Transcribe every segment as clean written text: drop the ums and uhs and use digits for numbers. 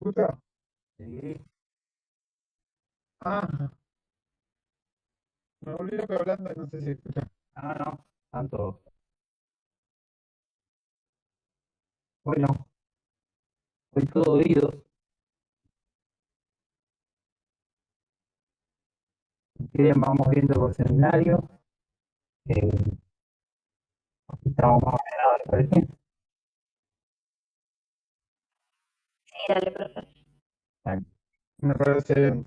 Escucha. Sí. Ah, me volví loco hablando y no sé si escucha. Ah, no, tanto. Bueno, soy todo oídos. Si quieren, vamos viendo los escenarios. Eh, Estamos más ordenados, ¿les parece? Sí, dale, profe. Vale. Me parece.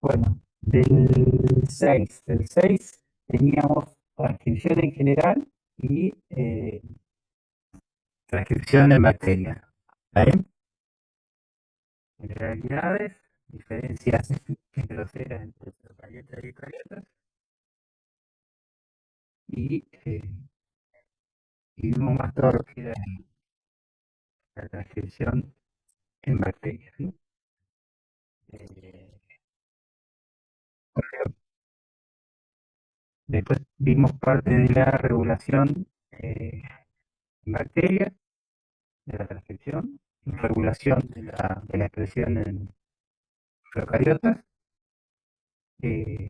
Bueno, del seis teníamos transcripción en general y transcripción en bacterias. ¿Vale? Generalidades, diferencias groseras entre procariotas y eucariotas y, y vimos más todo lo que era la transcripción en bacterias. ¿Sí? Eh, Después vimos parte de la regulación en bacterias, de la transcripción, regulación de la expresión en procariotas, eh,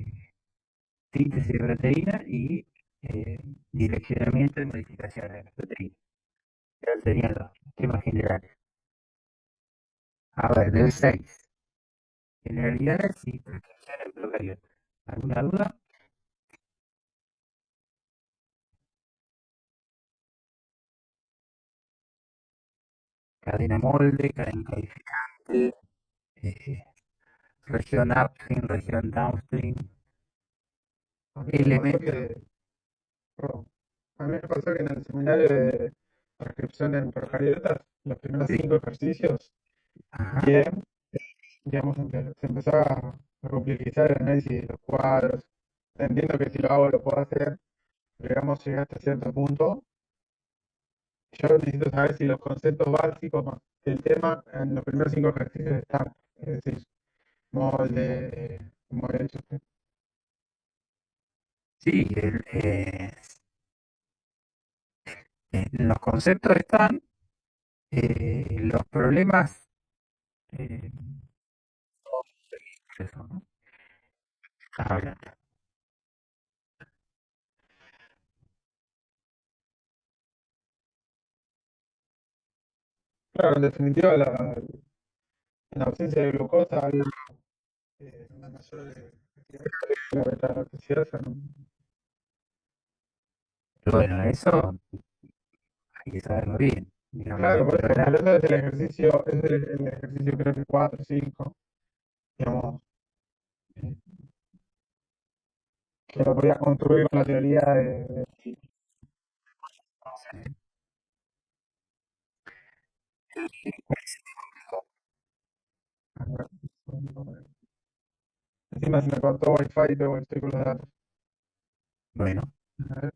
síntesis de proteína y direccionamiento y modificación de las proteínas. Esos serían los temas generales. A ver, del 6 generalidades y transcripción en procariotas. ¿Alguna duda? Cadena molde, cadena codificante, eh, región upstream, región downstream, A mí me pasó elementos. que. Perdón. A mí me pasó que en el seminario de transcripción en procariotas, los primeros Sí. 5 ejercicios, Ajá. bien, digamos, se empezó a complejizar el análisis de los cuadros. Entiendo que si lo hago lo puedo hacer, pero digamos, llegué hasta cierto punto. Yo necesito saber si los conceptos básicos del tema en los primeros 5 ejercicios están. Es decir, molde, como he hecho usted. Sí, los conceptos están, los problemas, eh, eso, ¿no? Estás hablando. Claro, en definitiva, en ausencia de glucosa hay una mayor la beta lactosidasa, ¿no? Pero bueno, eso hay que saberlo bien, digamos, Claro, por dentro de eso, pero la... eso es el ejercicio, el ejercicio creo que 4 5 digamos, eh, que lo podía construir con la teoría encima se me cortó Wi-Fi y luego estoy con los datos. Bueno, A ver.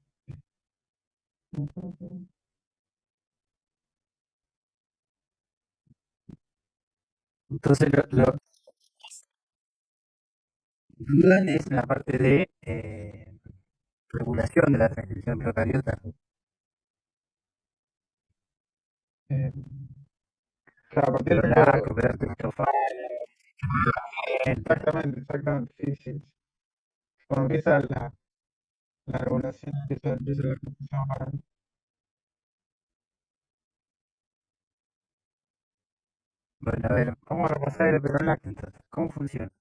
entonces lo que dudan es la parte de regulación de la transcripción procariota. Eh, claro, a partir del Pero punto. la cooperación cristofal, Exactamente, exactamente, sí, sí. Cuando empieza la regulación, empieza la confusión para mí. bueno, a ver, vamos a repasar el peronacto entonces. ¿Cómo funciona?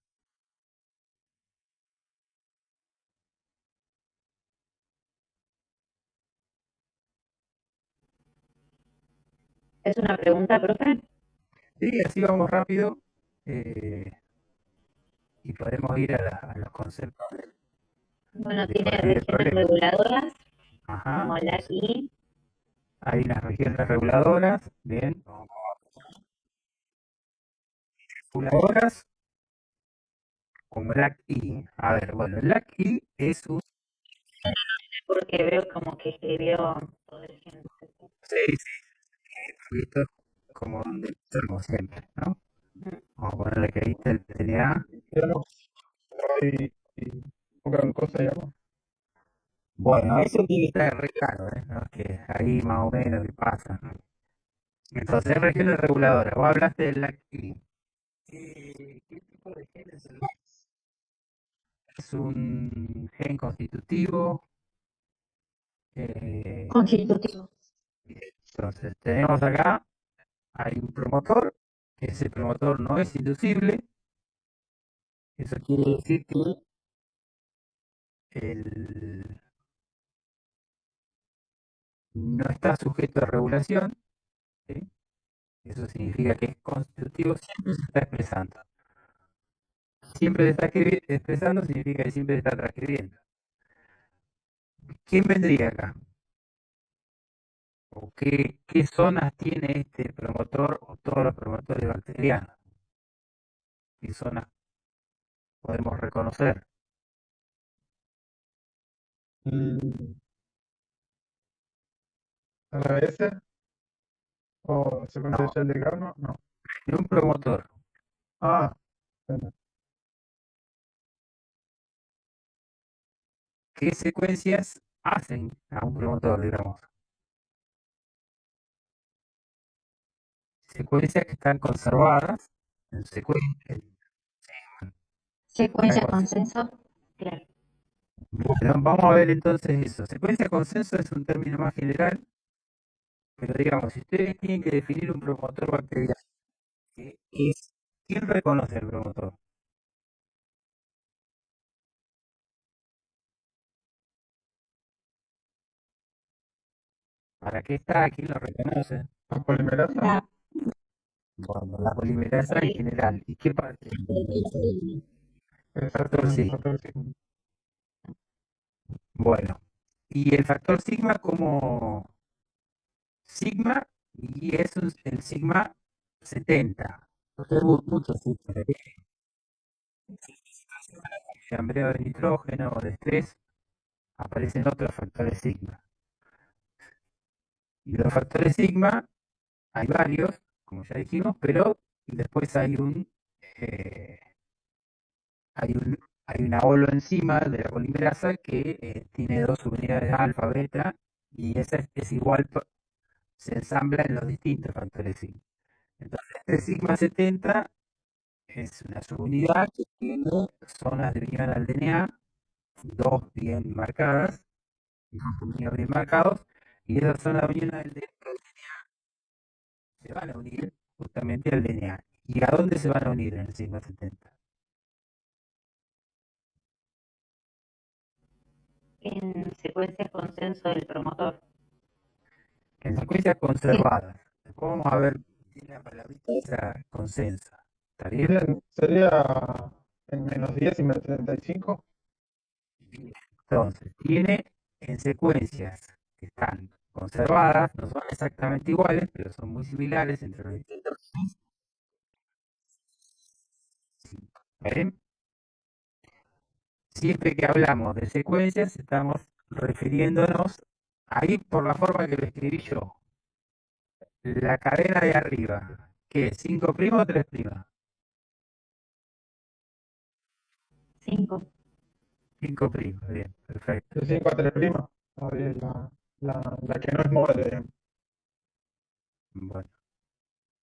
¿Es una pregunta, profe? Sí, así vamos rápido eh, y podemos ir a los conceptos Bueno, de tiene corregir el regiones problema. reguladoras, Ajá, como la I. hay unas regiones reguladoras, bien, reguladoras como LAC-I. A ver, bueno, el LAC-I es un... Porque veo como que escribió todo el Sí, sí, esto como donde estamos siempre, ¿no? ponerle que viste el DNA. digamos, y pongan cosas, digamos. Bueno, eso tiene que estar re claro, ¿eh? ¿No? Que ahí más o menos qué pasa. Entonces, regiones reguladoras. Vos hablaste del lactil. ¿Qué tipo de gen es el LAX? Es un gen constitutivo. eh, Constitutivo. entonces, tenemos acá, hay un promotor. Ese promotor no es inducible. Eso quiere decir que el, no está sujeto a regulación. ¿Sí? Eso significa que es constitutivo, siempre se está expresando. Siempre se está expresando significa que siempre se está transcribiendo. ¿Quién vendría acá? ¿O qué zonas tiene este promotor o todos los promotores bacterianos? ¿Qué zonas podemos reconocer? Mm, a la vez, o secuencia No, social de Carnot, no. de un promotor. Ah, bueno, ¿Qué secuencias hacen a un promotor, digamos? Secuencias que están conservadas en secuencia. Secuencia consenso. Claro. Bueno, vamos a ver entonces eso. Secuencia consenso es un término más general, pero digamos, si ustedes tienen que definir un promotor bacteriano, ¿qué es? ¿Quién reconoce el promotor? ¿Para qué está? ¿Quién lo reconoce? la polimerasa, La, Bueno, la polimerasa en general. ¿Y qué parte? el Factor sigma. factor sigma. Bueno, y el factor sigma como sigma, y eso es el sigma 70. Porque hay muchos sigmas. De hambreo de nitrógeno o de estrés, aparecen otros factores sigma. Y los factores sigma hay varios, como ya dijimos, pero después eh, hay un, hay una holoenzima de la polimerasa que tiene dos subunidades alfa, beta, y esa es igual, se ensambla en los distintos factores sigma. Entonces, este sigma 70 es una subunidad que tiene zonas de unión al DNA, dos bien marcadas, dos unidos bien marcados, y esas zonas de unión al DNA se van a unir justamente al DNA. ¿Y a dónde se van a unir en el sigma 70? en secuencia consenso del promotor. En secuencias conservadas. Después vamos a ver la palabrita esa consenso. ¿Está bien? Bien, sería en -10 y -35. Entonces, tiene en secuencias que están conservadas, no son exactamente iguales, pero son muy similares entre los distintos. ¿Bien? Siempre que hablamos de secuencias, estamos refiriéndonos ahí por la forma que lo escribí yo. La cadena de arriba, ¿qué es? ¿5' o 3'? 5. 5', bien, perfecto. De 5 a 3 prima. A ver, la que no es molde, digamos. Bueno,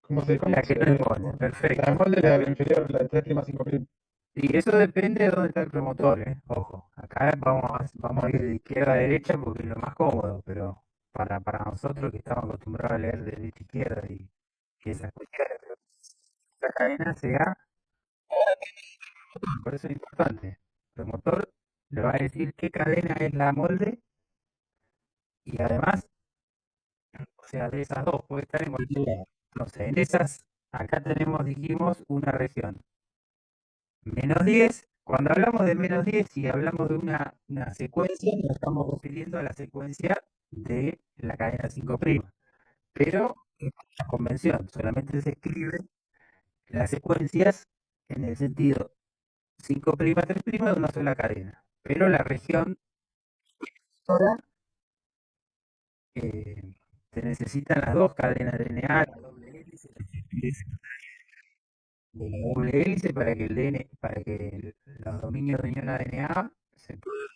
¿Cómo la que se no es ve? molde, La de perfecto. molde es la inferior, la de 3 prima 5 prima. Y eso depende de dónde está el promotor, ¿eh? Ojo, acá vamos a ir de izquierda a derecha porque es lo más cómodo, pero para nosotros que estamos acostumbrados a leer de derecha a izquierda y que esas cuestiones, esta cadena sea, por eso es importante. El promotor le va a decir qué cadena es la molde y además, o sea, de esas dos puede estar en cualquier lado. Entonces, en esas, acá tenemos, dijimos, una región. -10, cuando hablamos de -10 y hablamos de una secuencia, nos estamos refiriendo a la secuencia de la cadena 5'. Pero la convención solamente se escribe las secuencias en el sentido 5', 3' de una sola cadena. Pero la región toda se necesitan las dos cadenas de DNA, la doble hélice, de la doble hélice para que los dominios de ion ADNA se puedan.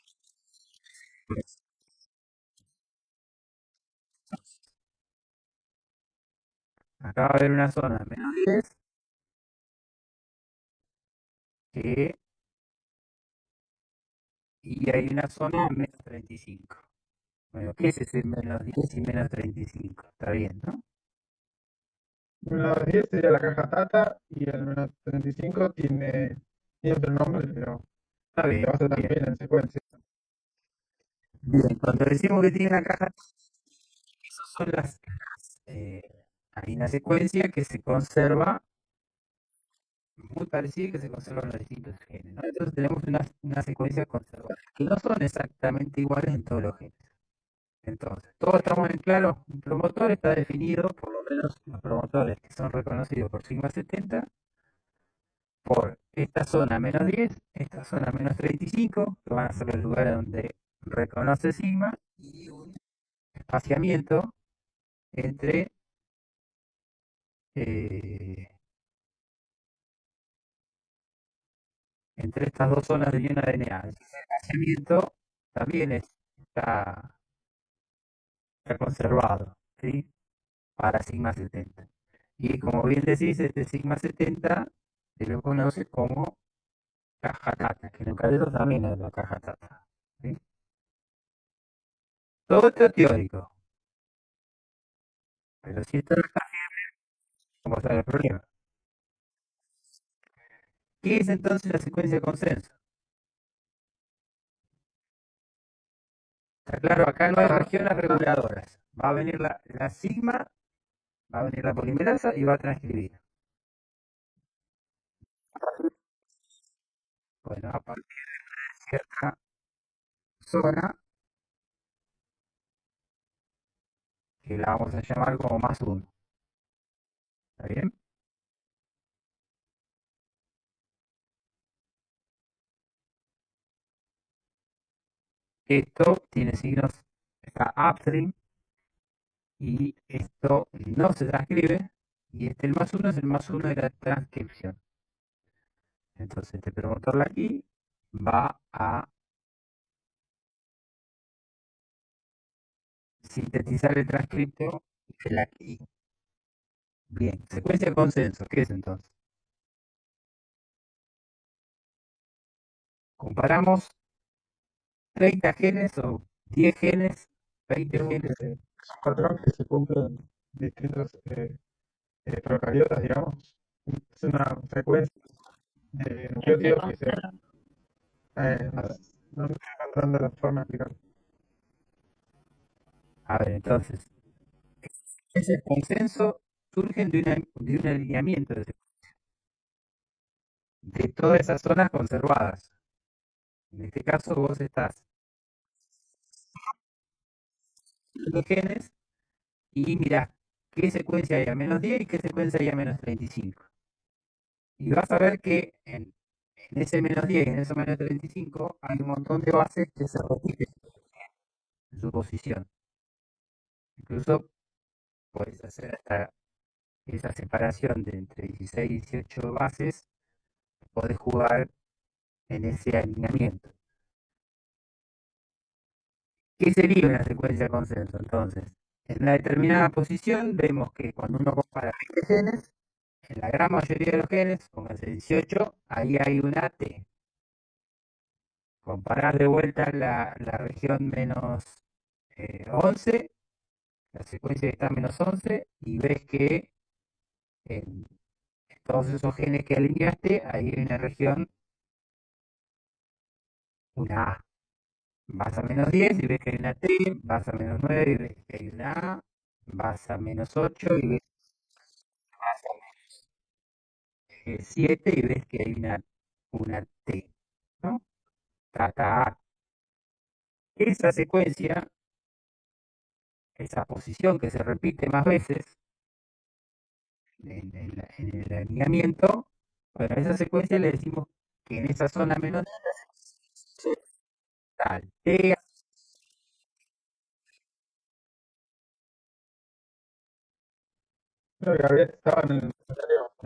Acá va a haber una zona -10 que, y hay una zona -35. Bueno, ¿qué es ese -10 y -35? Está bien, ¿no? Menos 10 sería la caja Tata y el menos 35 tiene otro nombre, pero Está se bien, basa bien. también en secuencia. Bien, cuando decimos que tiene una caja, esas son eh, hay una secuencia que se conserva muy parecida que se conserva en los distintos genes, ¿no? Entonces tenemos una secuencia conservada, que no son exactamente iguales en todos los genes. Entonces, todos estamos en claro, un promotor está definido, por lo menos los promotores que son reconocidos por sigma 70, por esta zona -10, esta zona -35, que van a ser los lugares donde reconoce sigma, y un espaciamiento entre, eh, entre estas dos zonas de ion ADNA. El espaciamiento también está, está conservado, ¿sí? Para sigma 70. Y como bien decís, este sigma 70 se lo conoce como caja tata, que en el caso también es la caja tata. ¿Sí? Todo esto es teórico, pero si esto no está, ¿cómo está el problema? ¿Qué es entonces la secuencia de consenso? Está claro, acá no hay regiones reguladoras. Va a venir la sigma, va a venir la polimerasa y va a transcribir. Bueno, a partir de cierta zona, que la vamos a llamar como +1. ¿Está bien? Esto tiene signos, está upstream, y esto no se transcribe, y el +1 es el +1 de la transcripción. Entonces este promotor de aquí va a sintetizar el transcripto de la aquí. Bien, secuencia de consenso, ¿qué es entonces? Comparamos 30 genes o 10 genes, 20 Digamos que genes. es un patrón que se cumple en distintos procariotas, digamos. Es una secuencia de Ese nucleótidos que se concepto, no, no me estoy encontrando la forma de explicarlo. A ver, entonces, ese consenso surge de un alineamiento de todas esas zonas conservadas. En este caso, vos estás en los genes y mirás qué secuencia hay a -10 y qué secuencia hay a -35. Y vas a ver que en ese -10 y en ese -35 hay un montón de bases que se repiten en su posición. Incluso puedes hacer hasta esa separación de entre 16 y 18 bases, podés jugar en ese alineamiento. ¿Qué sería una secuencia de consenso? Entonces, en una determinada posición vemos que cuando uno compara 20 genes, en la gran mayoría de los genes, pónganse 18, ahí hay una T. Comparar de vuelta la región -11, la secuencia que está -11, y ves que en todos esos genes que alineaste, ahí hay una región, una A. Vas a -10 y ves que hay una T, vas a -9 y ves que hay una A, vas a -8 y ves que 7 y ves que hay una T, ¿no? Tata A. Esa secuencia, esa posición que se repite más veces en el alineamiento, bueno, a esa secuencia le decimos que en esa zona menos tal. T, Creo que estaban en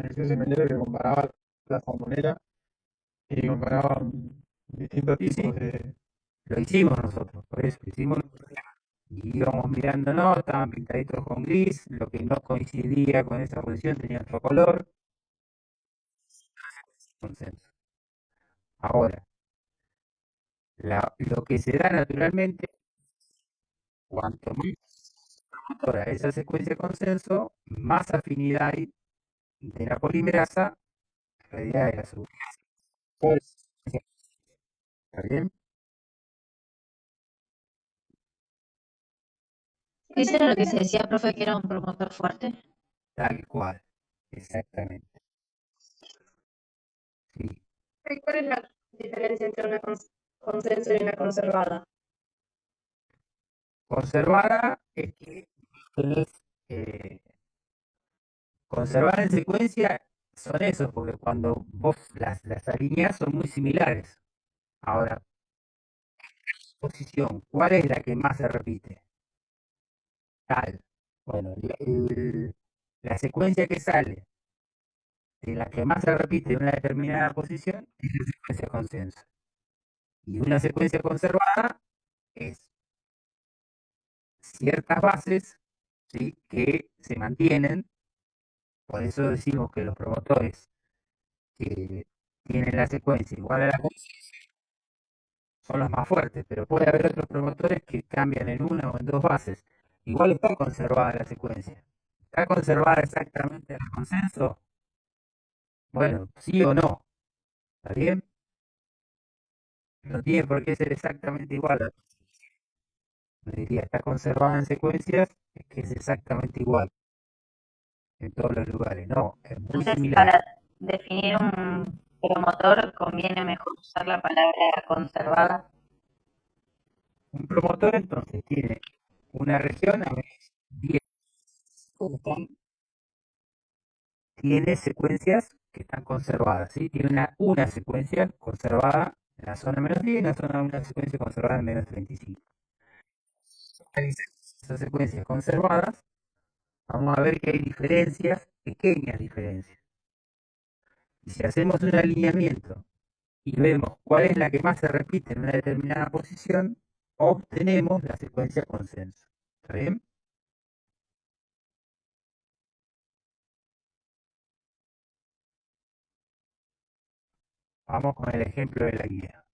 el seminario que comparaba la salmonela y comparaban distintos Sí, tipos sí, de... lo hicimos nosotros, por eso hicimos y íbamos mirando, no, estaban pintaditos con gris, lo que no coincidía con esa posición tenía otro color, consenso. Ahora, lo que se da naturalmente, cuanto más ahora esa secuencia de consenso, más afinidad hay de la polimerasa en realidad de la sustancia. ¿Está bien? ¿Eso era lo que se decía, profe, que era un promotor fuerte? Tal cual, exactamente. Sí. ¿Y cuál es la diferencia entre una consenso y una conservada? Conservada es que tenés, eh, conservar en secuencia son esos, porque cuando vos las alineas son muy similares. Ahora, posición, ¿cuál es la que más se repite? Tal. Bueno, la secuencia que sale de la que más se repite en una determinada posición es la secuencia consenso. Y una secuencia conservada es ciertas bases, ¿sí?, que se mantienen. Por eso decimos que los promotores que tienen la secuencia igual a la son los más fuertes, pero puede haber otros promotores que cambian en una o en dos bases. Igual está conservada la secuencia. ¿Está conservada exactamente el consenso? Bueno, sí o no. ¿Está bien? No tiene por qué ser exactamente igual. No diría, está conservada en secuencias, es que es exactamente igual en todos los lugares. No, es muy Entonces, similar. para definir un promotor conviene mejor usar la palabra conservada. Un promotor entonces tiene una región, a ver, 10, tiene secuencias que están conservadas, ¿sí? Tiene una secuencia conservada en la zona menos 10 y una secuencia conservada en menos 35. Esas secuencias conservadas, vamos a ver que hay diferencias, pequeñas diferencias. Y si hacemos un alineamiento y vemos cuál es la que más se repite en una determinada posición, obtenemos la secuencia consenso. ¿Está bien? Vamos con el ejemplo de la guía.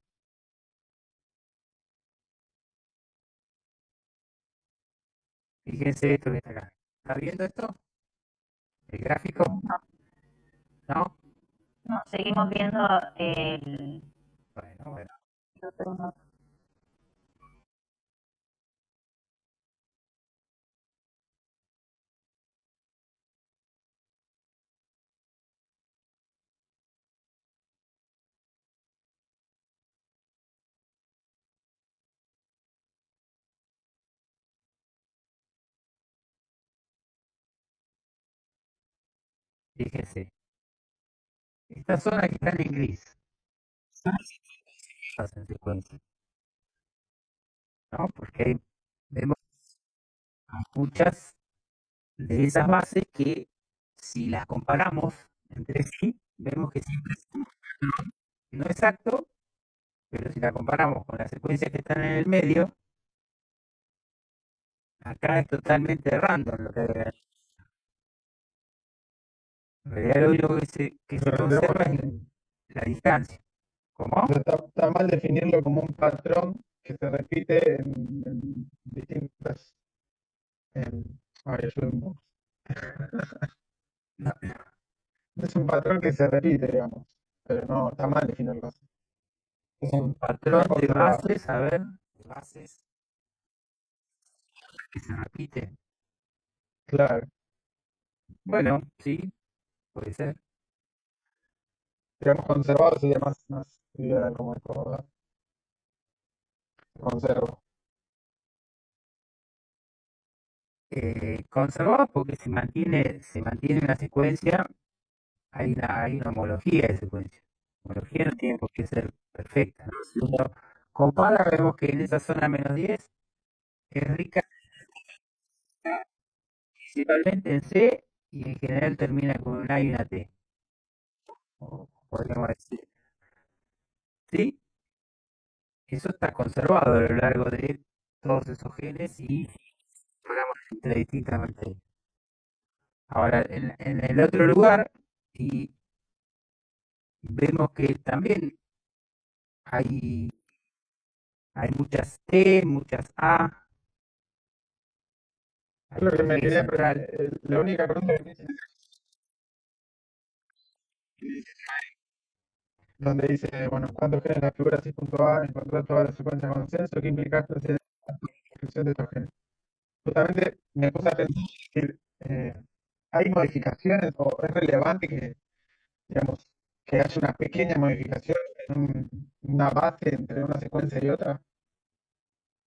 Fíjense esto que está acá. ¿Está viendo esto? ¿El gráfico? No, ¿No? no, seguimos viendo el... Bueno, bueno. Fíjense. Estas zonas que están en gris, en secuencia, ¿no? Porque vemos muchas de esas bases que si las comparamos entre sí, vemos que siempre no exacto, pero si la comparamos con las secuencias que están en el medio, acá es totalmente random lo que hay. En realidad lo único que se conserva es la distancia. ¿Cómo? Está mal definirlo como un patrón que se repite en distintas... a ver, ayúdenme. No, Es un patrón que se repite, digamos, pero no, está mal definirlo así. es un Está patrón de conservado. bases, a ver, de bases que se repite. Claro, Bueno, sí, puede ser. digamos conservado sería más ideal como esto, ¿verdad? Conserva. Conservado porque se mantiene una secuencia, hay una homología de secuencia. La homología no tiene por qué ser perfecta, ¿no? Si uno compara, vemos que en esa zona menos 10 es rica principalmente en C y en general termina con una A y una T. O podríamos decir, ¿sí? Eso está conservado a lo largo de todos esos genes y programa entre distintas bacterias. Ahora, en el otro lugar, y vemos que también hay, hay muchas T, muchas A, hay Lo que una me G quería, central. la única pregunta que me hice, donde dice, bueno, ¿cuántos genes la figura 6.A encontrar toda la secuencia de consenso que implica esta descripción de estos genes? Justamente me puse a pensar que hay modificaciones o es relevante que, digamos, que haya una pequeña modificación en una base entre una secuencia y otra,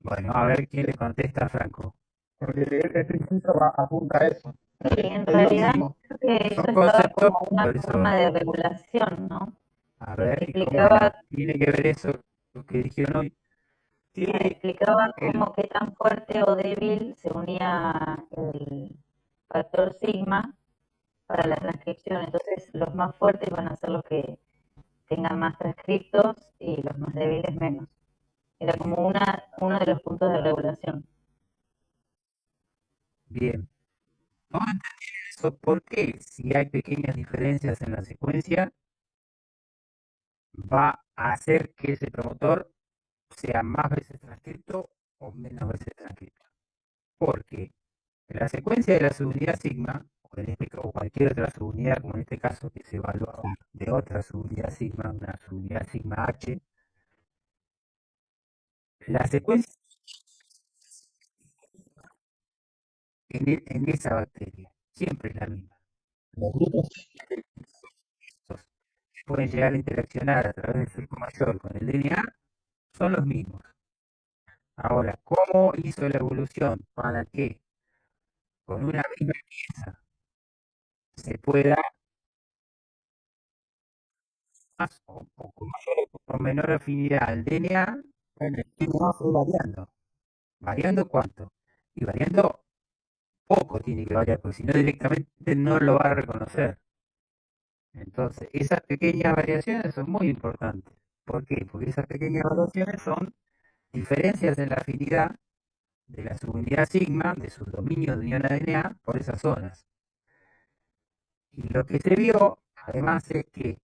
Bueno, a ver quién le contesta a Franco. porque este inciso apunta a eso. Sí, en Es lo realidad mismo. creo que eso Son estaba conceptos, como una por eso, forma de regulación, ¿no? a ver, ¿y cómo Explicaba, tiene que ver eso, lo que dijeron hoy? Tiene explicaba el, cómo qué tan fuerte o débil se unía el factor sigma para la transcripción. Entonces, los más fuertes van a ser los que tengan más transcriptos y los más débiles menos. Era como uno de los puntos de regulación. bien. Vamos a entender eso porque si hay pequeñas diferencias en la secuencia, va a hacer que ese promotor sea más veces transcripto o menos veces transcripto. Porque en la secuencia de la subunidad sigma, o cualquier otra subunidad, como en este caso que se evalúa de otra subunidad sigma, una subunidad sigma H, la secuencia en esa bacteria siempre es la misma. Los grupos que pueden llegar a interaccionar a través del surco mayor con el DNA son los mismos. Ahora, ¿cómo hizo la evolución para que con una misma pieza se pueda más o con menor afinidad al DNA? Bueno, el DNA fue variando. ¿Variando cuánto? Y variando poco tiene que variar, porque si no directamente no lo va a reconocer. Entonces, esas pequeñas variaciones son muy importantes. ¿Por qué? Porque esas pequeñas variaciones son diferencias en la afinidad de la subunidad sigma, de sus dominios de unión ADNA, por esas zonas. Y lo que se vio, además, es que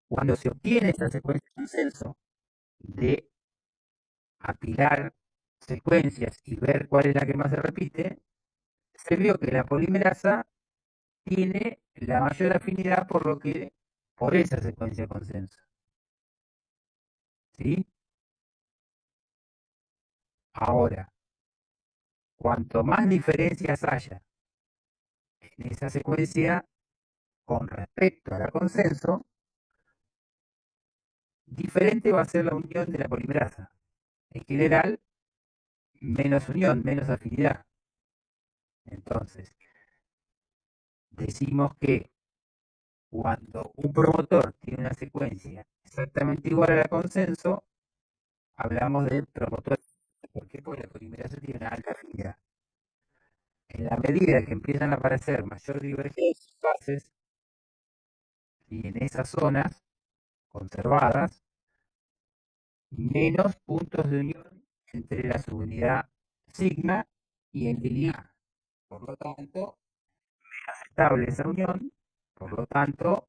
cuando se obtiene esta secuencia de consenso de apilar secuencias y ver cuál es la que más se repite, se vio que la polimerasa tiene la mayor afinidad por esa secuencia de consenso. ¿Sí? Ahora, cuanto más diferencias haya en esa secuencia con respecto a la consenso, diferente va a ser la unión de la polimerasa. En general, menos unión, menos afinidad. Entonces, decimos que cuando un promotor tiene una secuencia exactamente igual a la consenso, hablamos de promotor. ¿Por qué? Porque la polimerasa tiene una alta afinidad. En la medida que empiezan a aparecer mayor divergencia de fases, y en esas zonas conservadas, menos puntos de unión entre la subunidad sigma y el lineal. Por lo tanto, estable esa unión, por lo tanto,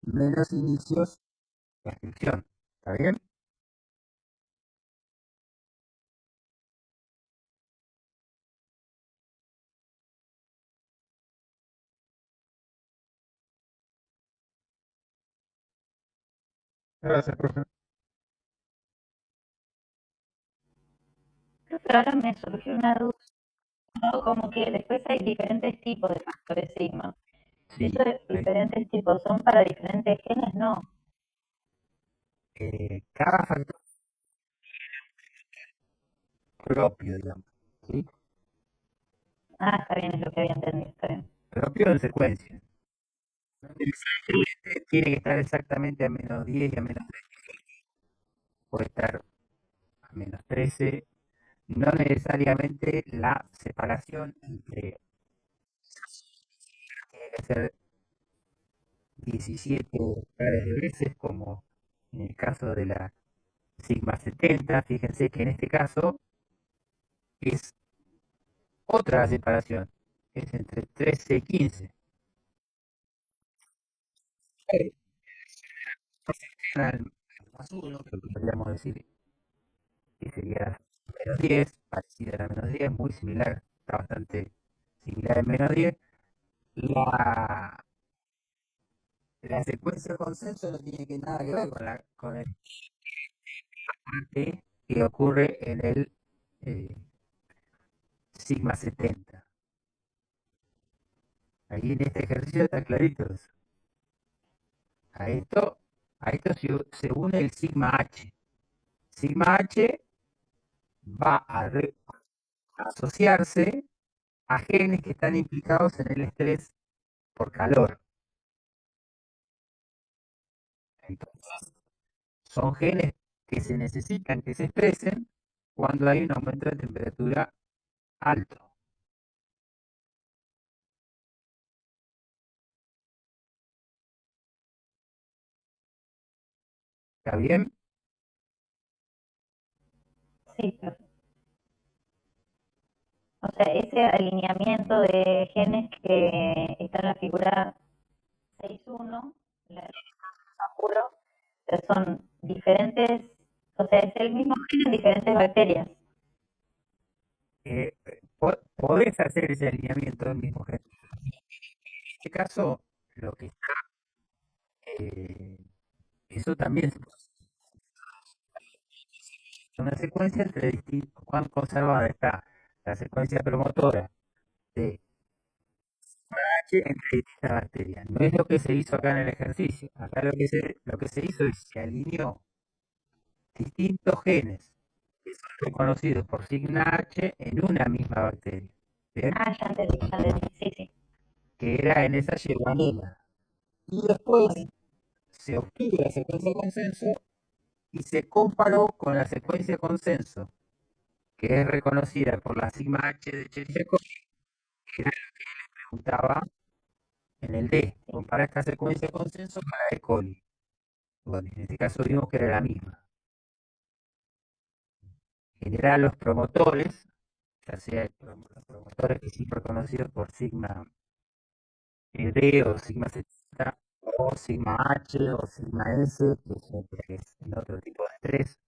menos inicios de transcripción. ¿Está bien? Gracias, profe. Pero ahora me surgió una duda, ¿no? Como que después hay diferentes tipos de factores sigma. Sí, ¿Esos diferentes tipos son para diferentes genes? No. cada factor propio, digamos, ¿sí? Ah, está bien, es lo que había entendido, está bien. Propio en secuencia. Tiene que estar exactamente a menos 10 y a menos 3. Puede estar a menos 13. No necesariamente la separación entre tiene que ser 17 pares de veces, como en el caso de la sigma 70. Fíjense que en este caso es otra separación, es entre 13 y 15. Al más 1, que podríamos decir que sería menos 10, parecida a la menos 10, muy similar, está bastante similar en menos 10. La, la secuencia de consenso no tiene que nada que ver con el parte que ocurre en el eh, sigma 70. Ahí en este ejercicio está clarito eso. A esto, a esto se une el sigma H. Sigma H va a asociarse a genes que están implicados en el estrés por calor. Entonces, son genes que se necesitan que se expresen cuando hay un aumento de temperatura alto. ¿Está bien? Sí, perfecto. O sea, ese alineamiento de genes que está en la figura 6.1, la apuro, son diferentes, o sea, es el mismo gen en diferentes bacterias. Eh, Podés hacer ese alineamiento del mismo gen. En este caso, lo que eh, eso también es una secuencia entre distintos, cuán conservada está la secuencia promotora de H entre distintas bacterias. No es lo que se hizo acá en el ejercicio. Acá lo que se hizo es que se alineó distintos genes que son reconocidos por sigma H en una misma bacteria. ¿Bien? Ah, ya entendí, sí, sí. Que era en esa yeguanela. Y después se obtuvo la secuencia de consenso y se comparó con la secuencia de consenso, que es reconocida por la sigma H de Cheryshev, que era lo que le preguntaba en el D. Compara esta secuencia de consenso con la de coli. Bueno, en este caso vimos que era la misma. En general, los promotores, ya sea los promotores que sí reconocidos por sigma D o sigma 70 o sigma H o sigma S, que es en otro tipo de estrés,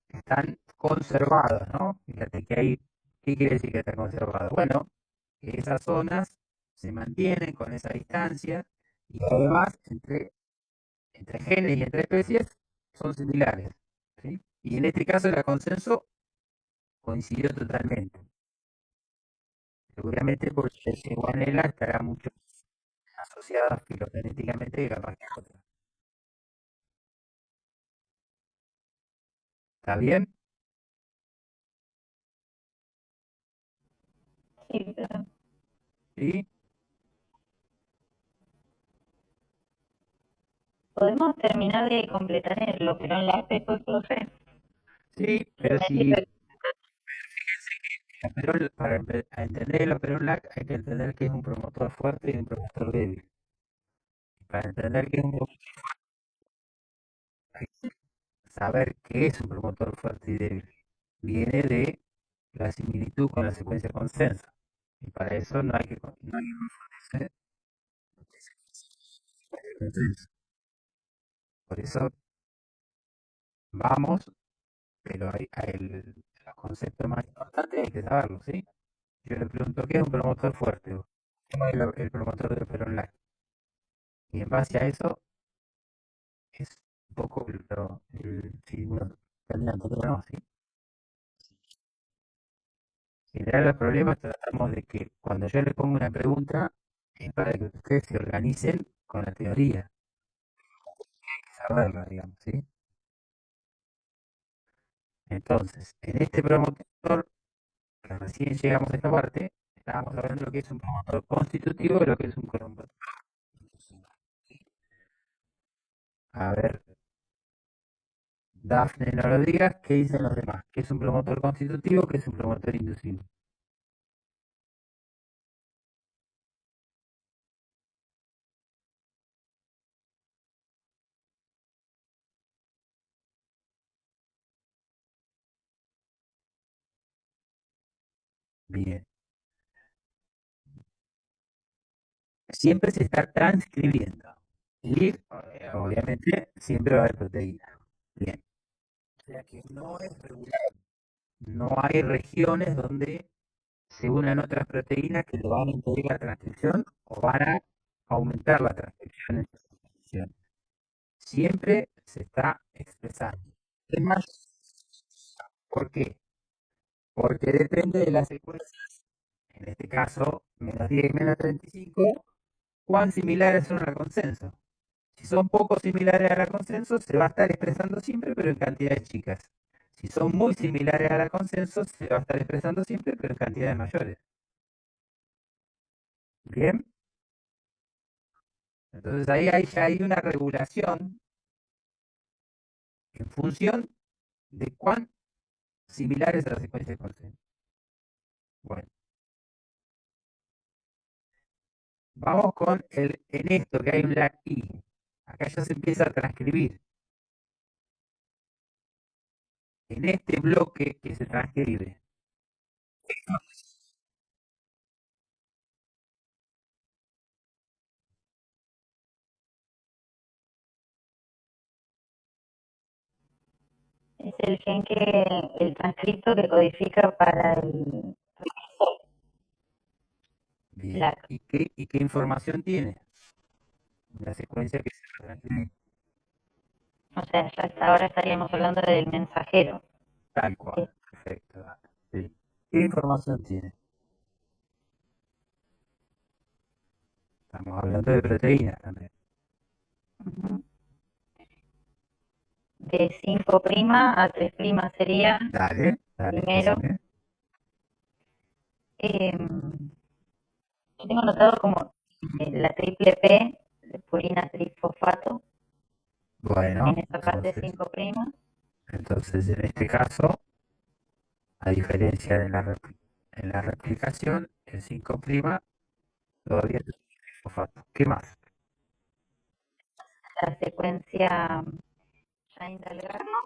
están conservados, ¿no? Fíjate que hay, ¿qué quiere decir que está conservado? Bueno, que esas zonas se mantienen con esa distancia y además entre genes y entre especies son similares, ¿sí? Y en este caso el consenso coincidió totalmente. Seguramente porque el Guanela estará mucho asociada filogenéticamente que capaz que otra. ¿Está bien? Sí, pero ¿Sí? podemos terminar de completar el operón lácteo después por fe. Sí, pero si para entender el operón LAC hay que entender que es un promotor fuerte y un promotor débil. Para entender que es un promotor, hay que saber qué es un promotor fuerte y débil. Viene de la similitud con la secuencia de consenso. Y para eso no hay que confundirse con el consenso. Por eso vamos, pero los conceptos más importantes hay que saberlos, ¿sí? Yo le pregunto, ¿qué es un promotor fuerte? ¿Cómo es el promotor de operón LAC? Y en base a eso es un poco si uno candidato o no, ¿sí? En general los problemas tratamos de que cuando yo le pongo una pregunta es para que ustedes se organicen con la teoría, saberla, digamos, ¿sí? Entonces, en este promotor, que recién llegamos a esta parte, estábamos hablando de lo que es un promotor constitutivo y lo que es un promotor. A ver, Dafne, no lo digas, ¿qué dicen los demás? ¿Qué es un promotor constitutivo? ¿Qué es un promotor inducido? Bien. Siempre se está transcribiendo. Y obviamente siempre va a haber proteína. Bien. O sea que no es regular. No hay regiones donde se unan otras proteínas que le van a impedir la transcripción o van a aumentar la transcripción en esa condición. Siempre se está expresando. Es más, ¿por qué? Porque depende de la secuencia, en este caso, menos 10 menos 35, cuán similares son al consenso. Si son poco similares a la consenso, se va a estar expresando siempre, pero en cantidades chicas. Si son muy similares a la consenso, se va a estar expresando siempre, pero en cantidades mayores. Bien, entonces ahí ya hay una regulación en función de cuán similares a la secuencia de consenso. Bueno, vamos con en esto que hay un lag I. Acá ya se empieza a transcribir. En este bloque que se transcribe. Es el gen el transcripto que codifica para el Bien. lag. ¿Y qué información tiene? La secuencia que se transcribe. O sea, ya hasta ahora estaríamos hablando del mensajero. Tal cual. Perfecto. Sí. ¿Qué información tiene? Estamos hablando de proteínas también. Ujú. De 5' a 3' sería Dale, dale, primero. decime. Yo tengo anotado como la triple P, de purina trifosfato, Bueno, en esa parte 5'. entonces en este caso, a diferencia de en la replicación, el 5' todavía es fosfato. ¿Qué más? La secuencia Shine-Dalgarno,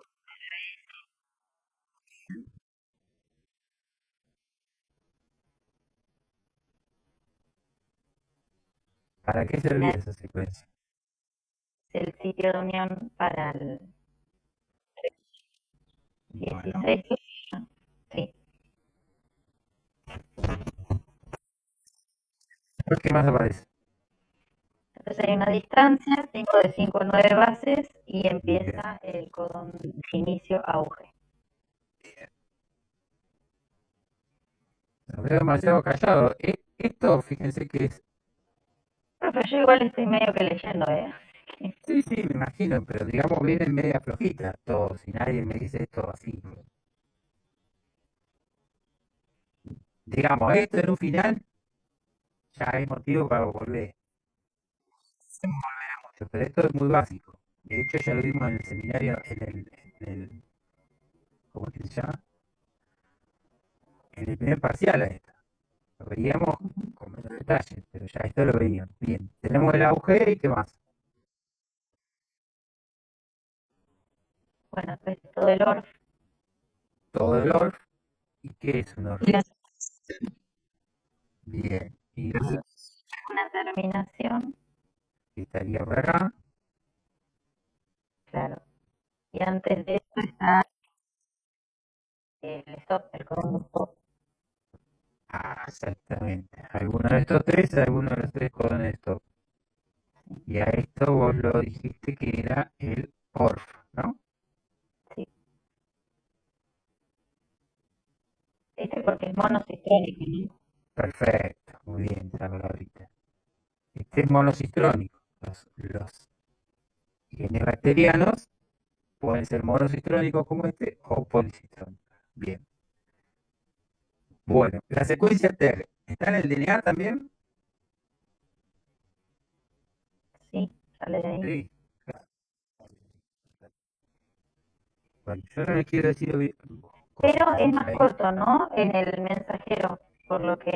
¿Para qué servía esa secuencia? es el sitio de unión para el Bueno, 16. Sí. ¿por qué más aparece? Entonces hay una distancia, 5 de 5 9 bases, y Bien, empieza el codón de inicio auge. lo veo demasiado callado. Esto, fíjense que es. Pero yo igual estoy medio que leyendo, ¿eh? Sí, sí, me imagino, pero digamos viene media flojita todo. Si nadie me dice esto así. Digamos, esto en un final ya hay motivo para volver. Pero esto es muy básico. De hecho, ya lo vimos en el seminario, ¿cómo es que se llama? En el primer parcial a esto. Lo veíamos con menos detalle, pero ya esto lo veíamos. Bien, tenemos el auge y qué más. Bueno, pues todo el ORF. Todo el ORF. ¿Y qué es un ORF? Y Bien, y una terminación, estaría por acá. claro. Y antes de eso está el stop, el codón de stop. Ah, exactamente. Alguno de estos tres, alguno de los tres codones stop. Y a esto vos lo dijiste que era el ORF, ¿no? Sí. Este porque es monocistrónico, ¿no? Perfecto, muy bien, esa palabrita. Este es monocistrónico. Los genes bacterianos pueden ser monocistrónicos como este o policistrónicos. Bien. Bueno, la secuencia TER, ¿está en el DNA también? Sí, sale de ahí. Sí. Bueno, yo no le quiero decir cosas Pero que es no más sé. corto, ¿no? En el mensajero, por lo que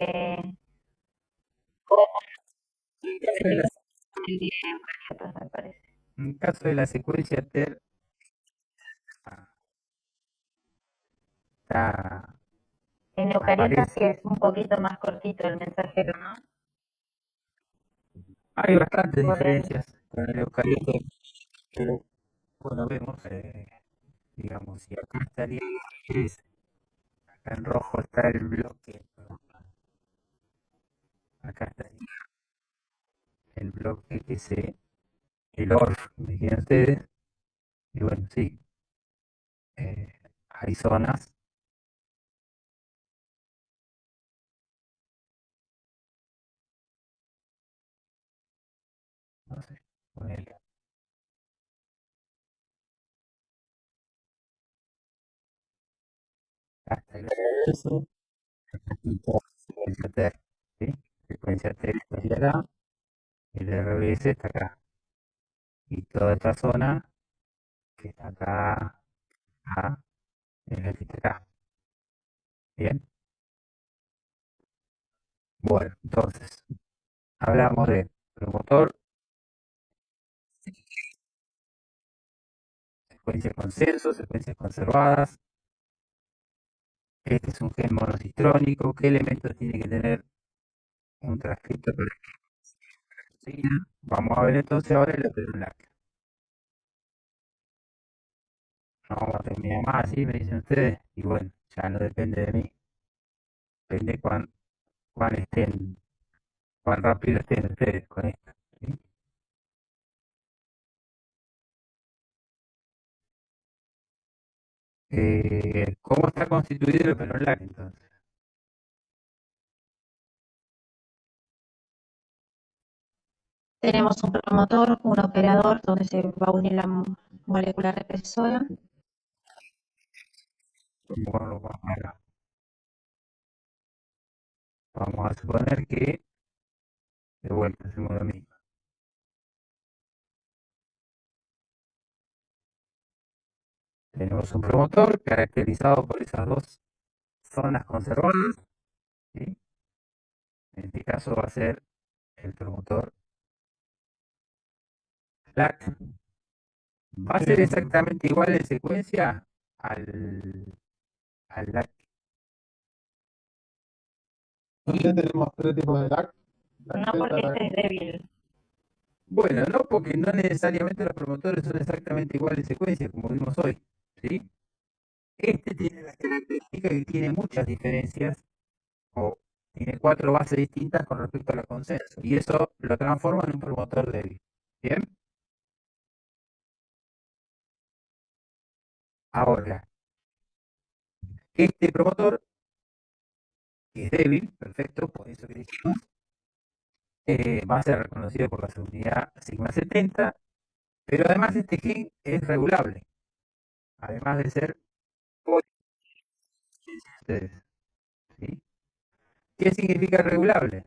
me parece. En el caso de la secuencia TER, está En Eucarista sí aparece. es un poquito más cortito el mensajero, ¿no? Hay bastantes Por el, diferencias con el eucalipto, pero bueno, vemos, digamos, si acá estaría, es- acá en rojo está el bloque, acá estaría el bloque que se, el ORF, imaginen ustedes, y bueno, sí, eh, hay zonas, no sé, ponele, hasta el eso, y toda secuencia T, ¿sí? Secuencia T estaría acá, el RBS está acá, y toda esta zona que está acá, A, es la que está acá, ¿bien? Bueno, entonces, hablamos de promotor, secuencias consenso, secuencias conservadas. Este es un gen monocitrónico. ¿Qué elementos tiene que tener un transcripto para la proteína? Vamos a ver entonces ahora el heterolácteo. No vamos a terminar más así, me dicen ustedes. Y bueno, ya no depende de mí. Depende cuán estén, cuán rápido estén ustedes con esto. ¿Sí? ¿Cómo está constituido el heterolácteo entonces? Tenemos un promotor, un operador, donde se va a unir la molécula represora. Vamos a suponer que de vuelta hacemos lo mismo. Tenemos un promotor caracterizado por esas dos zonas conservadas, ¿sí? En este caso va a ser el promotor LAC. Va a ser exactamente igual en secuencia al, al LAC. Entonces tenemos tres tipos de LAC. no porque este es débil. Bueno, no, porque no necesariamente los promotores son exactamente iguales en secuencia, como vimos hoy, ¿sí? Este tiene la característica que tiene muchas diferencias, o tiene cuatro bases distintas con respecto a la consenso, y eso lo transforma en un promotor débil. ¿Bien? Ahora, este promotor que es débil, perfecto, por eso que dijimos, va a ser reconocido por la seguridad sigma 70, pero además este gen es regulable, además de ser ustedes, ¿sí? ¿Qué significa regulable?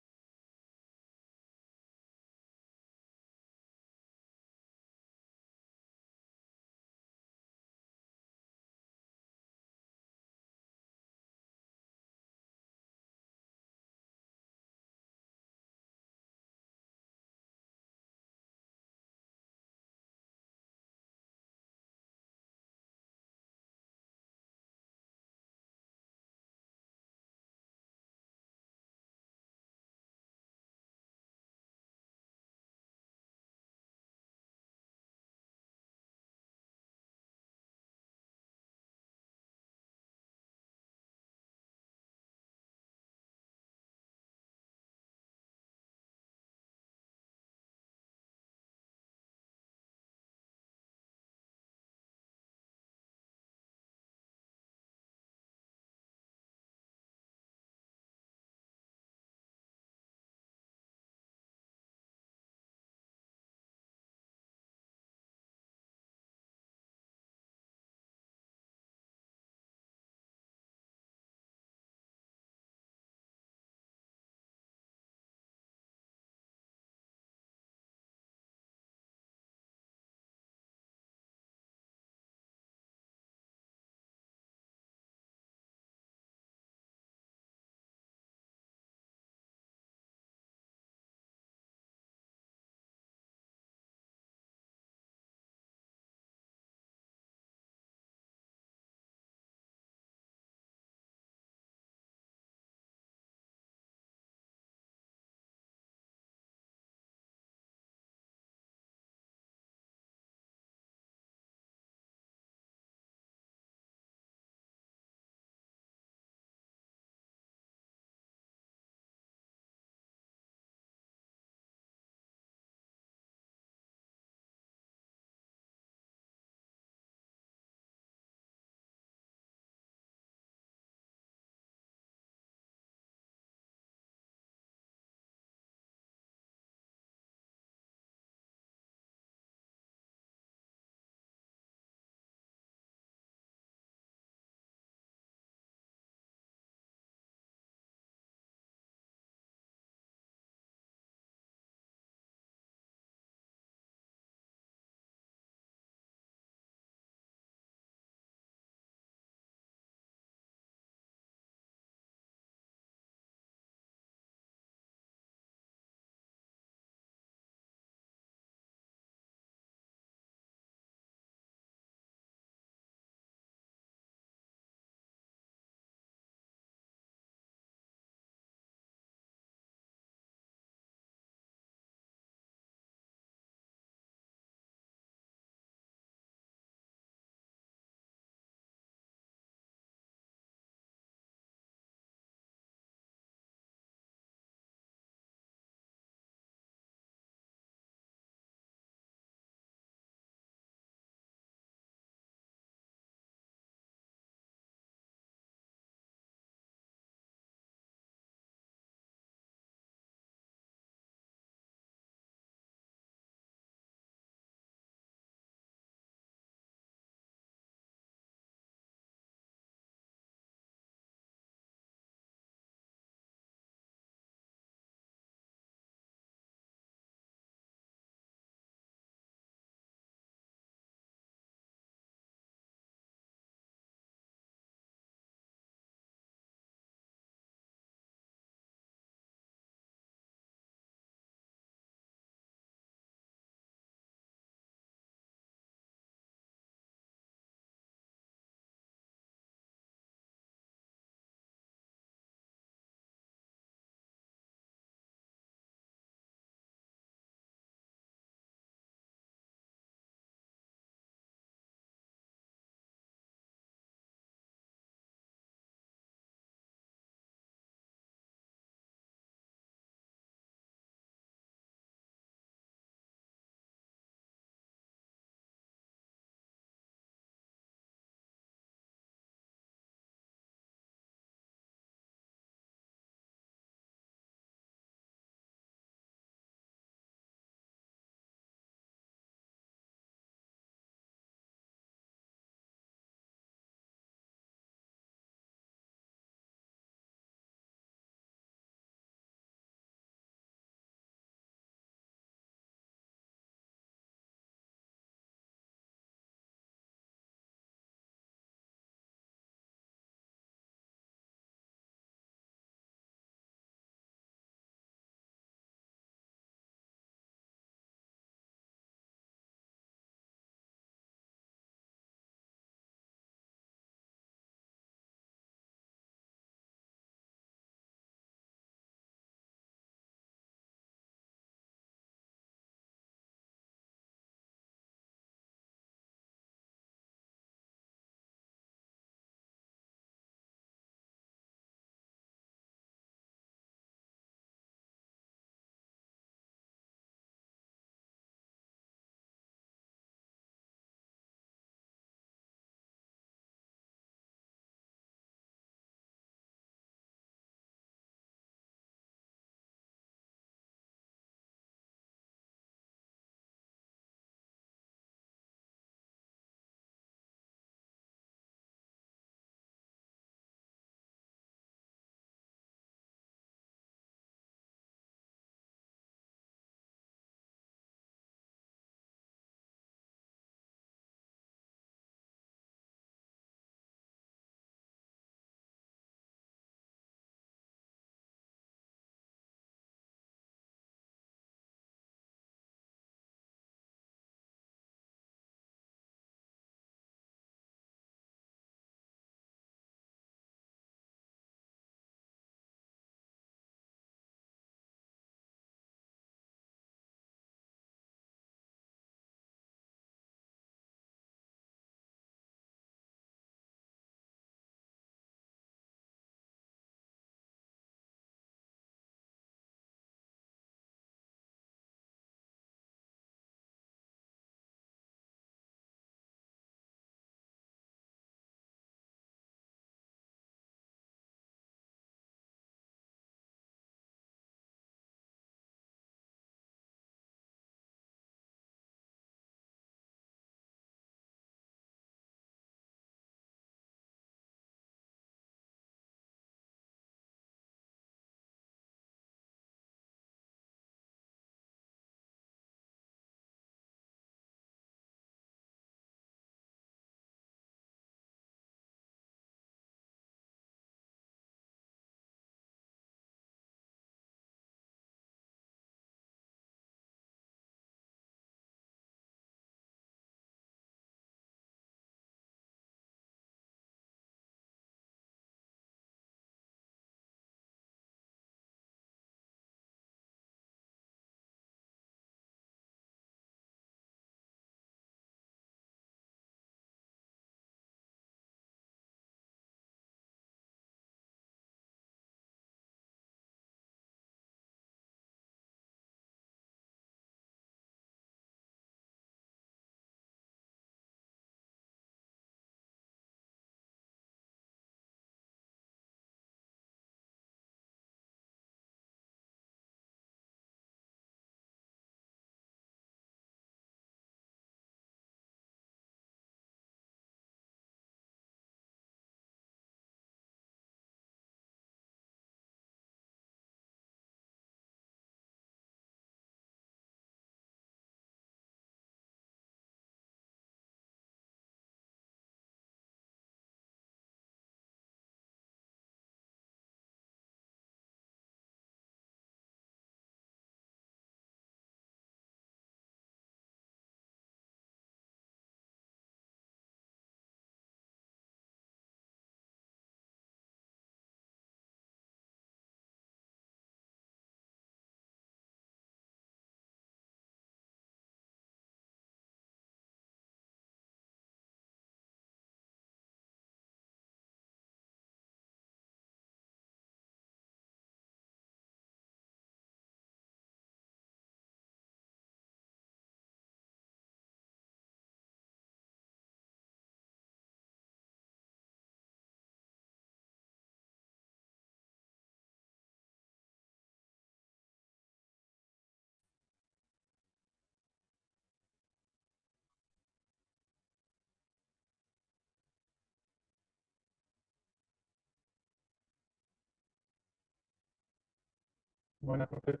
Buenas, Jorge.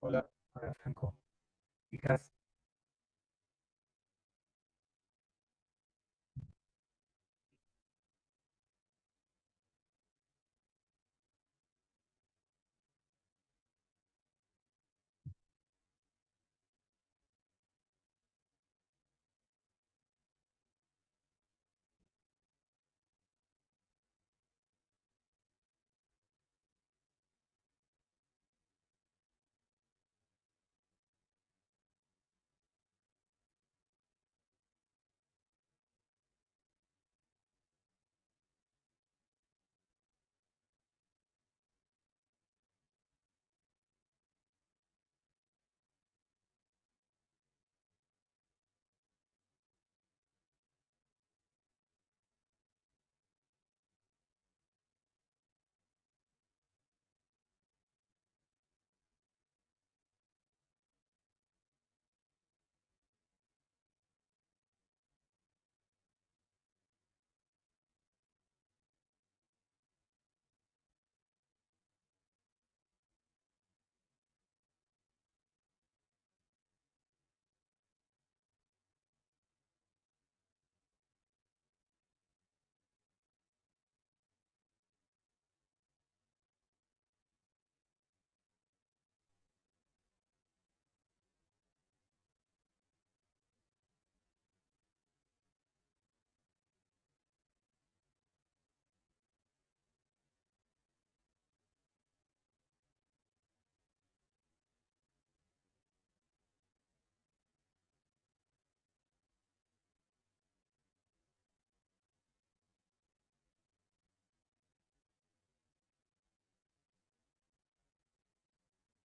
Hola. Hola, Franco. Chicas,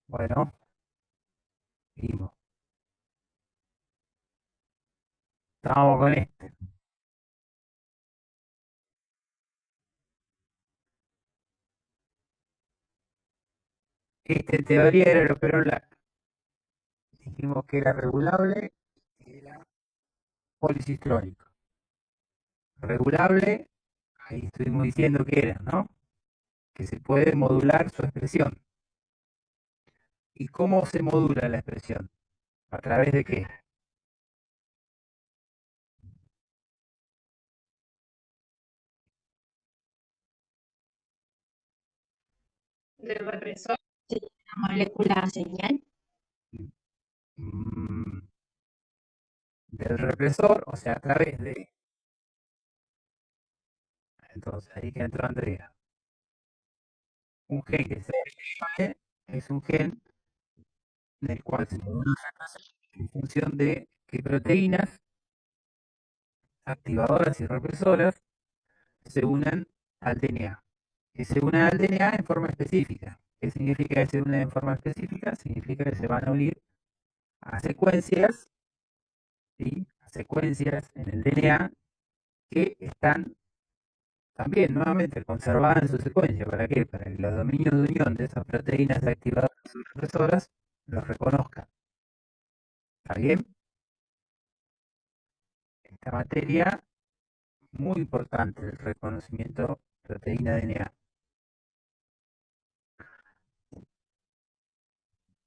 bueno, seguimos. Estamos con este. Este en teoría era el Operón Black. Dijimos que era regulable y era policistrónico. Regulable, ahí estuvimos diciendo que era, ¿no? Que se puede modular su expresión. ¿Y cómo se modula la expresión? ¿A través de qué? Del represor. La molécula señal. Mm, del represor, o sea, a través de... Entonces, ahí que entró Andrea. Un gen que se es un gen del cual se modula en función de qué proteínas activadoras y represoras se unan al DNA. Que se unan al DNA en forma específica. ¿Qué significa que se unen en forma específica? Significa que se van a unir a secuencias, ¿sí? A secuencias en el DNA que están también nuevamente conservadas en su secuencia. ¿Para qué? Para que los dominios de unión de esas proteínas activadoras y represoras los reconozcan. ¿Está bien? Esta materia muy importante, el reconocimiento proteína-DNA.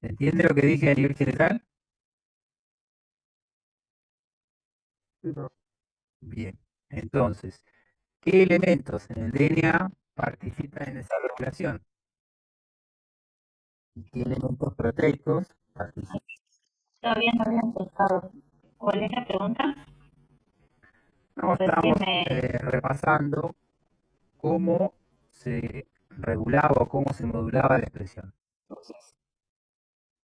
¿Se entiende lo que dije a nivel general? Bien. Entonces, ¿qué elementos en el DNA participan en esa regulación? ¿Y qué elementos proteicos participan? Todavía no había empezado. ¿Cuál es la pregunta? No, Recién estamos me... repasando cómo se regulaba o cómo se modulaba la expresión. Entonces,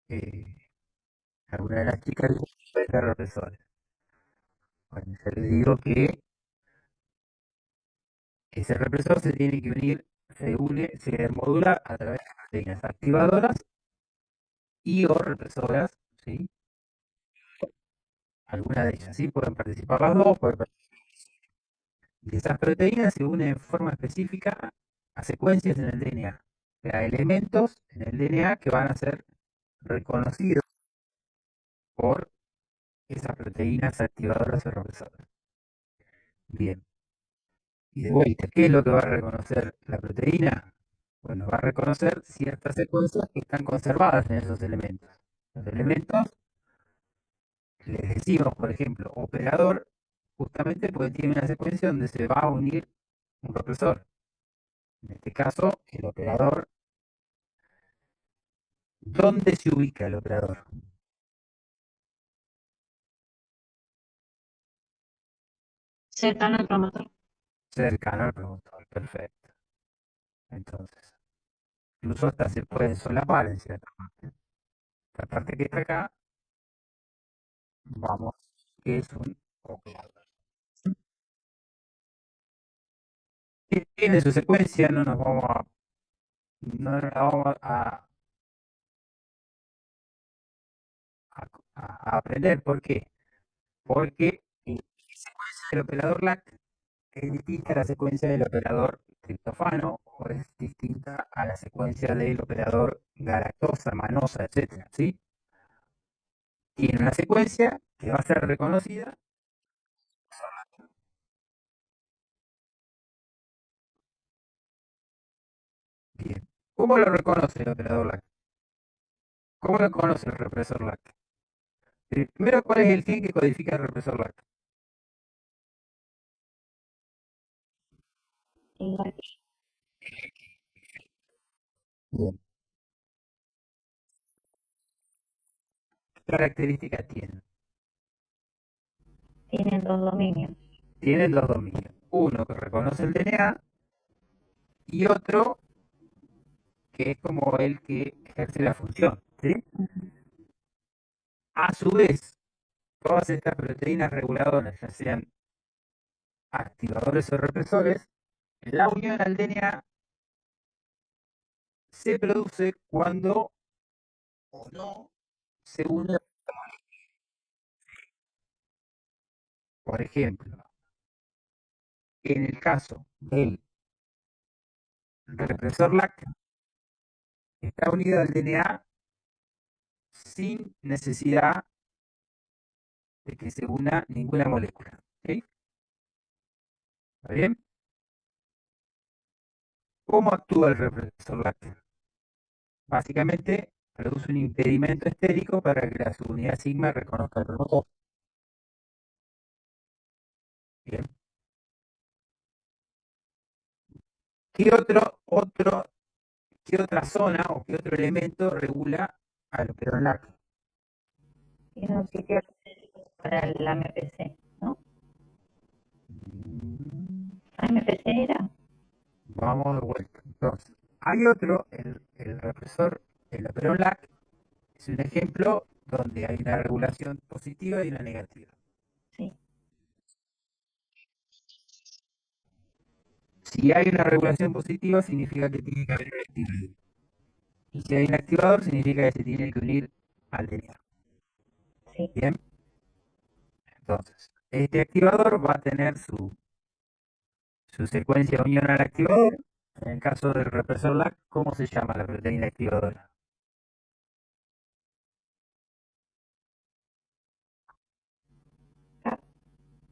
eh, alguna de las chicas dijo que ser represores. Bueno, yo les digo que ese represor se tiene que unir, se modula a través de proteínas activadoras y o represoras, ¿sí? Algunas de ellas, ¿sí? Pueden participar las dos, y esas proteínas se unen en forma específica a secuencias en el DNA, o sea, elementos en el DNA que van a ser reconocidos por esas proteínas activadoras o represoras. Bien, y de vuelta, ¿qué es lo que va a reconocer la proteína? Bueno, va a reconocer ciertas secuencias que están conservadas en esos elementos. Los elementos, les decimos, por ejemplo, operador, justamente porque tiene una secuencia donde se va a unir un represor. En este caso, el operador. ¿Dónde se ubica el operador? Cercano al promotor. Cercano al promotor, perfecto. Entonces, incluso hasta se puede solapar en cierta parte. La parte que está acá, vamos, es un operador. Tiene su secuencia, no nos vamos a, no nos la vamos a aprender. ¿Por qué? Porque la secuencia del operador LAC es distinta a la secuencia del operador triptofano o es distinta a la secuencia del operador galactosa, manosa, etcétera, ¿sí? Tiene una secuencia que va a ser reconocida. Bien. ¿Cómo lo reconoce el operador LAC? ¿Cómo lo conoce el represor LAC? Primero, ¿cuál es el gen que codifica el represor LAC? Igual Bien. ¿Qué características tiene? tienen dos dominios. Tienen dos dominios. Uno que reconoce el DNA y otro que es como el que ejerce la función, ¿sí? A su vez, todas estas proteínas reguladoras, ya sean activadores o represores, la unión al DNA se produce cuando o no se une. Por ejemplo, en el caso del represor LAC, está unido al DNA sin necesidad de que se una ninguna molécula. ¿Sí? ¿Está bien? ¿Cómo actúa el represor LAC? Básicamente produce un impedimento estérico para que la subunidad sigma reconozca el promotor. Bien. ¿Qué qué otra zona o qué otro elemento regula al operador LAC? Tiene un sitio para el AMPC, ¿no? AMPC era. Vamos de vuelta. Entonces, hay otro, el represor, el operador LAC, es un ejemplo donde hay una regulación positiva y una negativa. Sí. Si hay una regulación positiva, significa que tiene que haber un activador. Y si hay un activador, significa que se tiene que unir al DNA. Sí. Bien. Entonces, este activador va a tener su secuencia de unión al activador. En el caso del represor LAC, ¿cómo se llama la proteína activadora?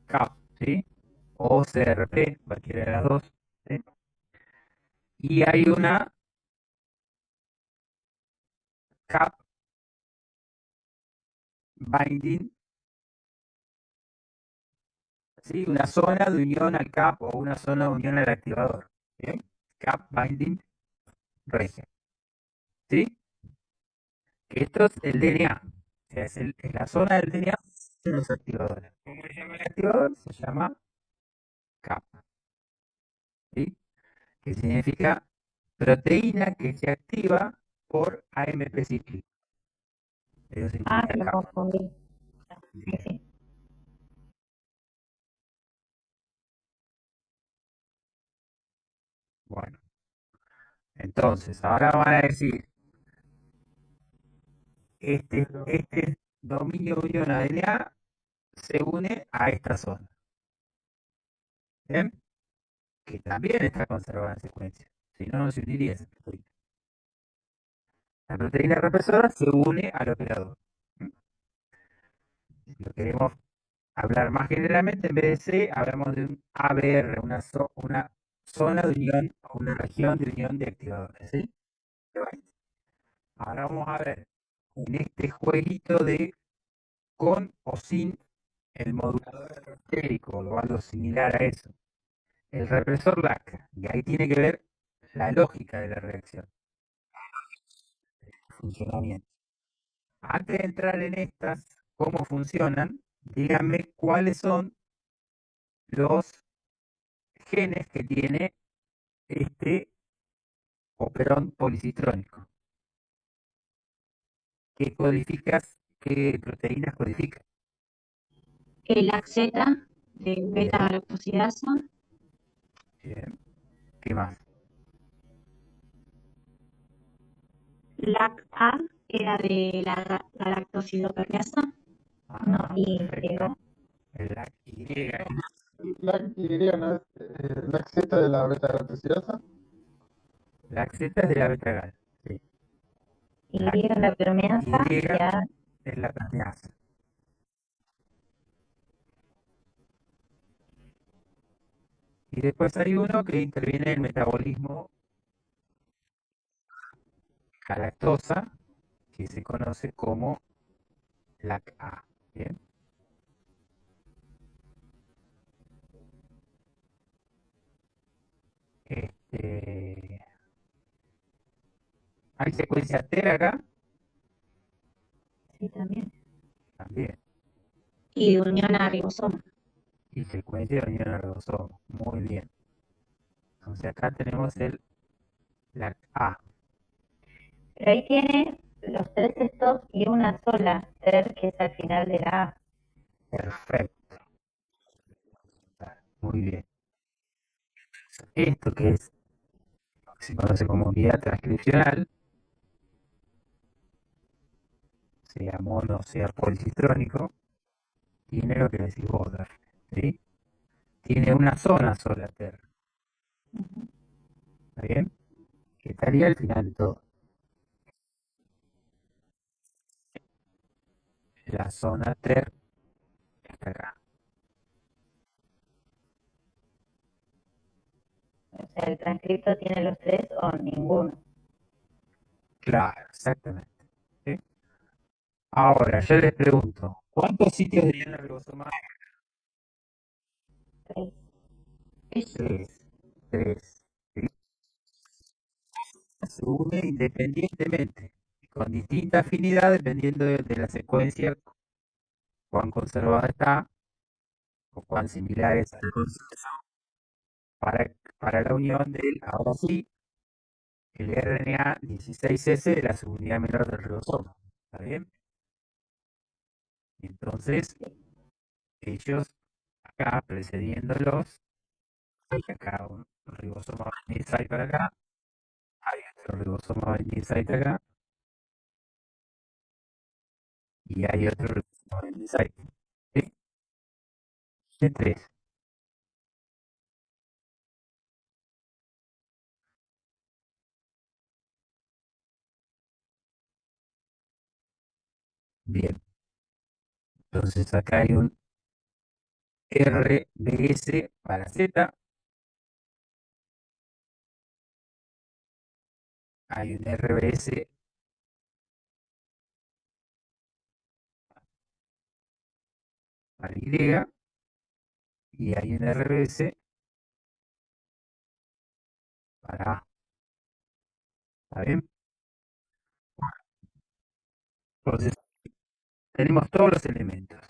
CAP, ¿sí? O CRP, cualquiera de las dos. ¿Sí? Y hay una CAP binding, ¿sí? Una zona de unión al CAP o una zona de unión al activador. ¿Bien? CAP binding region. ¿Sí? Que esto es el DNA. O sea, es la zona del DNA de los activadores. ¿Cómo se llama el activador? Se llama CAP. ¿Sí? Que significa proteína que se activa por AMP cíclico. Eso Ah, significa lo CAP. confundí. Sí, sí. Bueno, entonces, ahora van a decir, este dominio de unión ADNA se une a esta zona. ¿Bien? Que también está conservada en secuencia. Si no, no se uniría esa proteína. La proteína represora se une al operador. Si lo queremos hablar más generalmente, en vez de C, hablamos de un ABR, una zona de unión o una región de unión de activadores, ¿sí? Ahora vamos a ver en este jueguito de con o sin el modulador estérico o algo similar a eso. El represor LAC, y ahí tiene que ver la lógica de la reacción, el funcionamiento. Antes de entrar en estas, cómo funcionan, díganme cuáles son los genes que tiene este operón policitrónico. ¿Qué codificas? ¿Qué proteínas codifica? El LAC-Z de beta-galactosidasa, Bien. ¿Qué más? LAC-A era de la galactosidocardasa, No, Ah, Y. perfecto. El LAC-Y. La Y no es la Z de la beta-galactosidasa. LAC-Z es de la beta-gal. Sí. Y la permeasa Y y A. es la proteasa. Y después hay uno que interviene en el metabolismo galactosa, que se conoce como LAC-A. Bien. Hay secuencia TER acá Sí, también. también. y de unión a ribosoma. Y secuencia de unión a ribosoma. Muy bien. Entonces acá tenemos el LAC-A. Pero ahí tiene los tres stops y una sola TER que es al final de la A. Perfecto. Muy bien. Esto que es, se conoce como unidad transcripcional, sea mono, sea policitrónico, tiene lo que decís vos, Daphne, ¿sí? Tiene una zona sola TER. ¿Está bien? Que estaría al final de todo. La zona TER está acá. O sea, el transcripto tiene los tres o ninguno. Claro, exactamente. ¿Sí? Ahora, yo les pregunto, ¿cuántos sitios de unión a ribosoma? Tres. Tres. Tres. ¿Sí? Se une independientemente, con distinta afinidad dependiendo de la secuencia, cuán conservada está o cuán similar es para la unión del, ahora sí, el RNA 16S de la subunidad menor del ribosoma. ¿Está bien? Entonces, ellos acá precediéndolos, hay acá un ribosoma site para acá, hay otro ribosoma site acá, y hay otro ribosoma site. ¿Sí? De tres. Bien. Entonces acá hay un RBS para Z, hay un RBS para Y y hay un RBS para A. ¿Está bien? Entonces tenemos todos los elementos.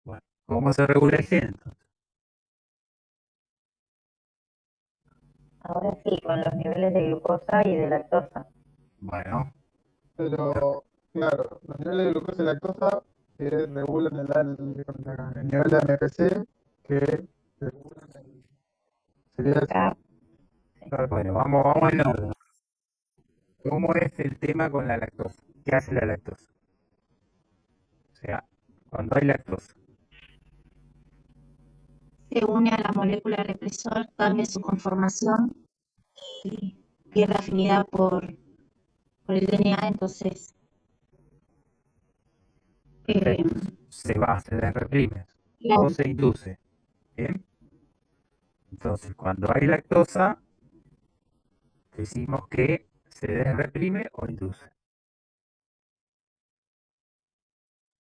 Bueno, ¿cómo se regula el gen entonces? Ahora sí, con los niveles de glucosa y de lactosa. Bueno, Pero, claro, los niveles de glucosa y lactosa que regulan el nivel de AMPC, que regulan sería Acá, bueno, vamos en orden. ¿Cómo es el tema con la lactosa? ¿Qué hace la lactosa? O sea, cuando hay lactosa, Se une a la molécula represor, cambia su conformación y pierde afinidad por el DNA, entonces Perfecto. Se desreprime claro, o se induce. ¿Bien? Entonces, cuando hay lactosa, decimos que se desreprime o induce.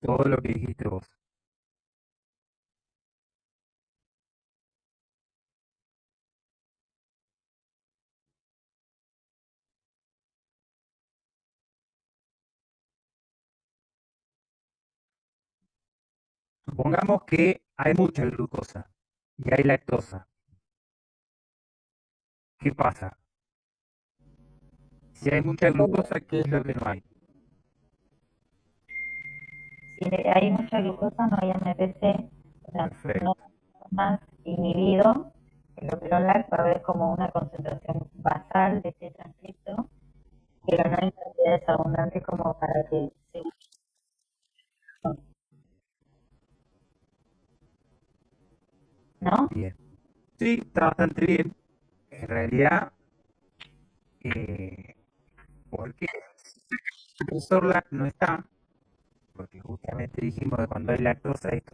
Todo lo que dijiste vos. Supongamos que hay mucha glucosa y hay lactosa. ¿Qué pasa? Si hay mucha glucosa, ¿qué es lo que no hay? Si hay mucha glucosa, no hay MPC, o sea, no Perfecto. está más inhibido el operolac, va a haber como una concentración basal de este transcripto, pero no hay cantidades abundantes como para que se... ¿No? Bien. Sí, está bastante bien. En realidad, porque el profesor no está, porque justamente dijimos que cuando hay lactosa esto